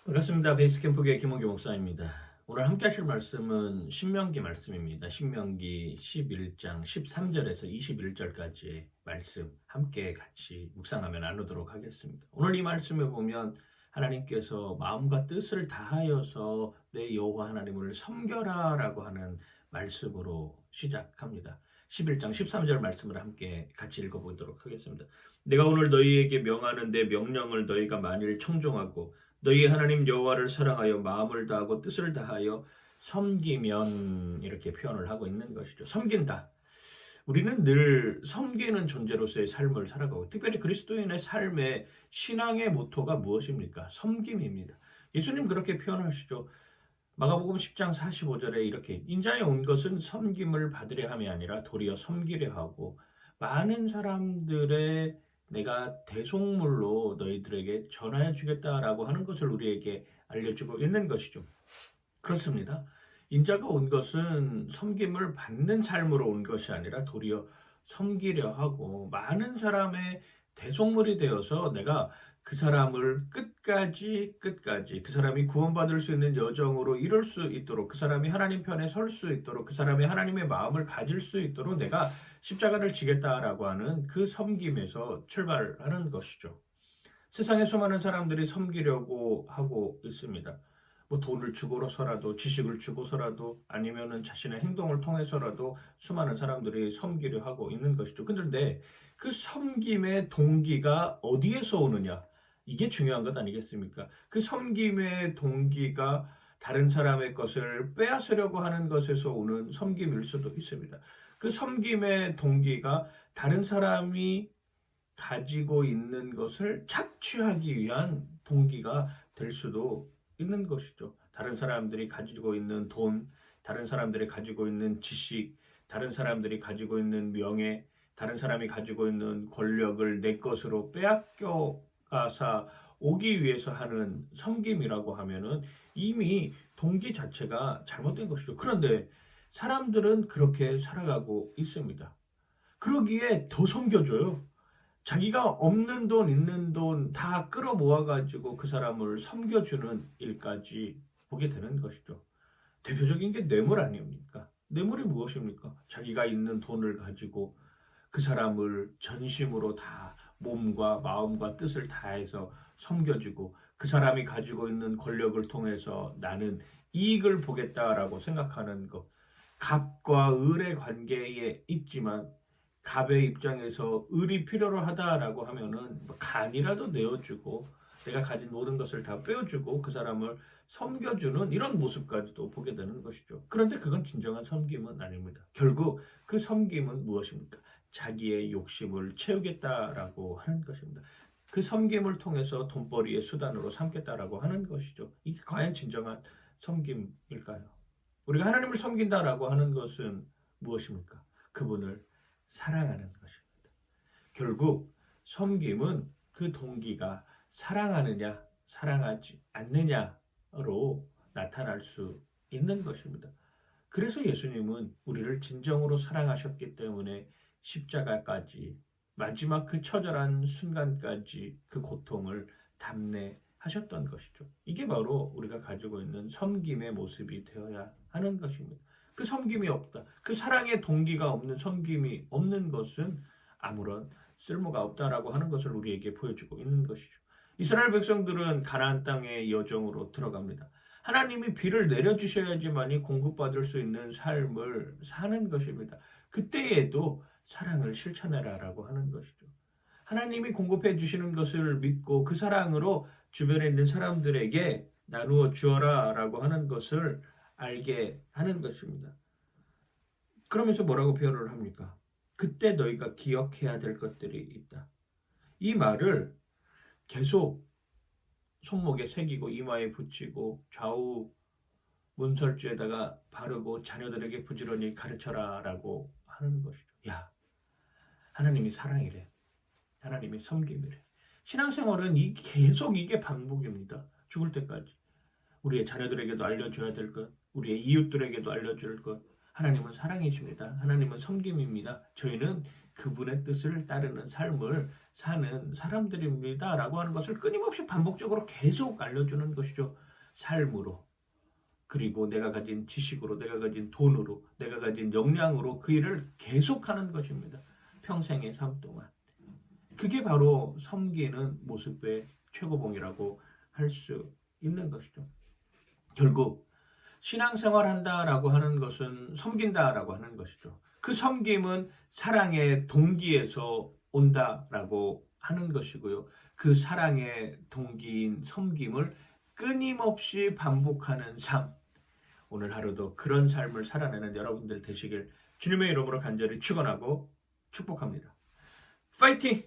반갑습니다. 베이스캠프교회 김원기 목사입니다. 오늘 함께 하실 말씀은 신명기 말씀입니다. 신명기 11장 13절에서 21절까지의 말씀 함께 같이 묵상하며 나누도록 하겠습니다. 오늘 이 말씀에 보면 하나님께서 마음과 뜻을 다하여서 내 여호와 하나님을 섬겨라 라고 하는 말씀으로 시작합니다. 11장 13절 말씀을 함께 같이 읽어보도록 하겠습니다. 내가 오늘 너희에게 명하는 내 명령을 너희가 만일 청종하고 너희 하나님 여호와를 사랑하여 마음을 다하고 뜻을 다하여 섬기면, 이렇게 표현을 하고 있는 것이죠. 섬긴다. 우리는 늘 섬기는 존재로서의 삶을 살아가고, 특별히 그리스도인의 삶의 신앙의 모토가 무엇입니까? 섬김입니다. 예수님 그렇게 표현하시죠. 마가복음 10장 45절에 이렇게, 인자에 온 것은 섬김을 받으려 함이 아니라 도리어 섬기려 하고 많은 사람들의 내가 대속물로 너희들에게 전하여 주겠다라고 하는 것을 우리에게 알려주고 있는 것이죠. 그렇습니다. 인자가 온 것은 섬김을 받는 삶으로 온 것이 아니라 도리어 섬기려 하고 많은 사람의 대속물이 되어서 내가 그 사람을 끝까지 그 사람이 구원받을 수 있는 여정으로 이룰 수 있도록, 그 사람이 하나님 편에 설 수 있도록, 그 사람이 하나님의 마음을 가질 수 있도록 내가 십자가를 지겠다라고 하는 그 섬김에서 출발하는 것이죠. 세상에 수많은 사람들이 섬기려고 하고 있습니다. 뭐 돈을 주고서라도, 지식을 주고서라도, 아니면은 자신의 행동을 통해서라도 수많은 사람들이 섬기려 하고 있는 것이죠. 그런데 그 섬김의 동기가 어디에서 오느냐? 이게 중요한 것 아니겠습니까? 그 섬김의 동기가 다른 사람의 것을 빼앗으려고 하는 것에서 오는 섬김일 수도 있습니다. 그 섬김의 동기가 다른 사람이 가지고 있는 것을 착취하기 위한 동기가 될 수도 있는 것이죠. 다른 사람들이 가지고 있는 돈, 다른 사람들이 가지고 있는 지식, 다른 사람들이 가지고 있는 명예, 다른 사람이 가지고 있는 권력을 내 것으로 빼앗겨가서 오기 위해서 하는 섬김이라고 하면은 이미 동기 자체가 잘못된 것이죠. 그런데 사람들은 그렇게 살아가고 있습니다. 그러기에 더 섬겨줘요. 자기가 없는 돈, 있는 돈 다 끌어모아가지고 그 사람을 섬겨주는 일까지 보게 되는 것이죠. 대표적인 게 뇌물 아닙니까? 뇌물이 무엇입니까? 자기가 있는 돈을 가지고 그 사람을 전심으로 다 몸과 마음과 뜻을 다해서 섬겨주고, 그 사람이 가지고 있는 권력을 통해서 나는 이익을 보겠다라고 생각하는 것. 갑과 을의 관계에 있지만 갑의 입장에서 을이 필요로 하다라고 하면은 간이라도 내어주고 내가 가진 모든 것을 다 빼어주고 그 사람을 섬겨주는 이런 모습까지도 보게 되는 것이죠. 그런데 그건 진정한 섬김은 아닙니다. 결국 그 섬김은 무엇입니까? 자기의 욕심을 채우겠다라고 하는 것입니다. 그 섬김을 통해서 돈벌이의 수단으로 삼겠다라고 하는 것이죠. 이게 과연 진정한 섬김일까요? 우리가 하나님을 섬긴다라고 하는 것은 무엇입니까? 그분을 사랑하는 것입니다. 결국 섬김은 그 동기가 사랑하느냐, 사랑하지 않느냐로 나타날 수 있는 것입니다. 그래서 예수님은 우리를 진정으로 사랑하셨기 때문에 십자가까지, 마지막 그 처절한 순간까지 그 고통을 담내하셨던 것이죠. 이게 바로 우리가 가지고 있는 섬김의 모습이 되어야 하는 것입니다. 그 섬김이 없다, 그 사랑의 동기가 없는 섬김이 없는 것은 아무런 쓸모가 없다라고 하는 것을 우리에게 보여주고 있는 것이죠. 이스라엘 백성들은 가나안 땅의 여정으로 들어갑니다. 하나님이 비를 내려주셔야지만이 공급받을 수 있는 삶을 사는 것입니다. 그때에도 사랑을 실천해라라고 하는 것이죠. 하나님이 공급해 주시는 것을 믿고 그 사랑으로 주변에 있는 사람들에게 나누어 주어라라고 하는 것을 알게 하는 것입니다. 그러면서 뭐라고 표현을 합니까? 그때 너희가 기억해야 될 것들이 있다. 이 말을 계속 손목에 새기고 이마에 붙이고 좌우 문설주에다가 바르고 자녀들에게 부지런히 가르쳐라라고 하는 것이죠. 야, 하나님이 사랑이래. 하나님이 섬김이래. 신앙생활은 계속 이게 반복입니다. 죽을 때까지. 우리의 자녀들에게도 알려줘야 될 것, 우리의 이웃들에게도 알려줄 것, 하나님은 사랑이십니다. 하나님은 섬김입니다. 저희는 그분의 뜻을 따르는 삶을 사는 사람들입니다. 라고 하는 것을 끊임없이 반복적으로 계속 알려주는 것이죠. 삶으로. 그리고 내가 가진 지식으로, 내가 가진 돈으로, 내가 가진 역량으로 그 일을 계속하는 것입니다. 평생의 삶 동안. 그게 바로 섬기는 모습의 최고봉이라고 할 수 있는 것이죠. 결국 신앙생활 한다라고 하는 것은 섬긴다라고 하는 것이죠. 그 섬김은 사랑의 동기에서 온다라고 하는 것이고요. 그 사랑의 동기인 섬김을 끊임없이 반복하는 삶. 오늘 하루도 그런 삶을 살아내는 여러분들 되시길 주님의 이름으로 간절히 축원하고 축복합니다. 파이팅!